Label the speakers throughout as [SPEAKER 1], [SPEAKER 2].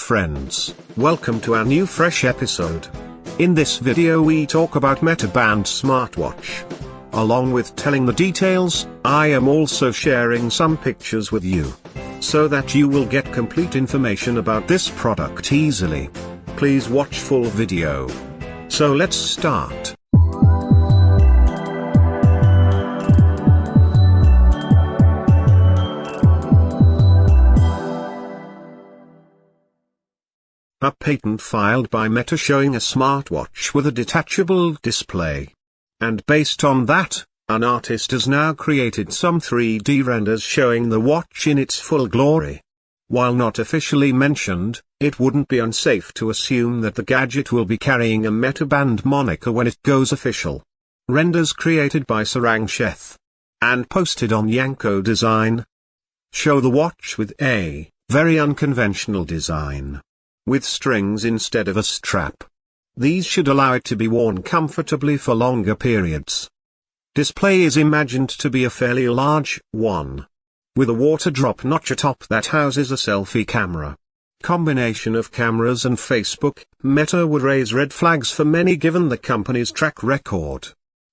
[SPEAKER 1] friends, welcome to our new fresh episode. In this video we talk about Meta Band Smartwatch. Along with telling the details, I am also sharing some pictures with you, so that you will get complete information about this product easily. Please watch full video. So let's start. A patent filed by Meta showing a smartwatch with a detachable display. And based on that, an artist has now created some 3D renders showing the watch in its full glory. While not officially mentioned, it wouldn't be unsafe to assume that the gadget will be carrying a Meta Band moniker when it goes official. Renders created by Sarang Sheth and posted on Yanko Design show the watch with a very unconventional design, with strings instead of a strap. These should allow it to be worn comfortably for longer periods. Display is imagined to be a fairly large one, with a water drop notch atop that houses a selfie camera. Combination of cameras and Facebook, Meta would raise red flags for many given the company's track record.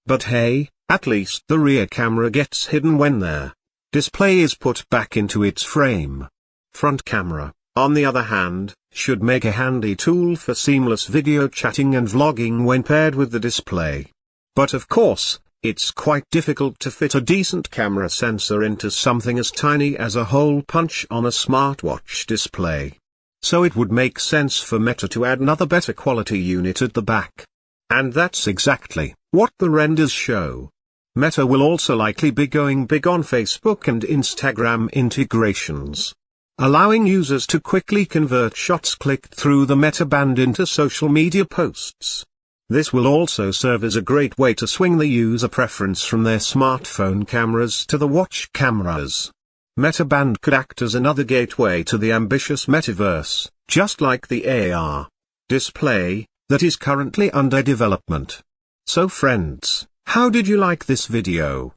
[SPEAKER 1] But hey, at least the rear camera gets hidden when their display is put back into its frame. Front camera, on the other hand, should make a handy tool for seamless video chatting and vlogging when paired with the display. But of course, it's quite difficult to fit a decent camera sensor into something as tiny as a hole punch on a smartwatch display. So it would make sense for Meta to add another better quality unit at the back. And that's exactly what the renders show. Meta will also likely be going big on Facebook and Instagram integrations, allowing users to quickly convert shots clicked through the Meta Band into social media posts. This will also serve as a great way to swing the user preference from their smartphone cameras to the watch cameras. Meta Band could act as another gateway to the ambitious metaverse, just like the AR display that is currently under development. So friends, how did you like this video?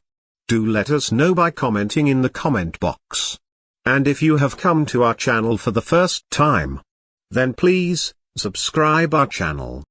[SPEAKER 1] Do let us know by commenting in the comment box. And if you have come to our channel for the first time, then please, subscribe our channel.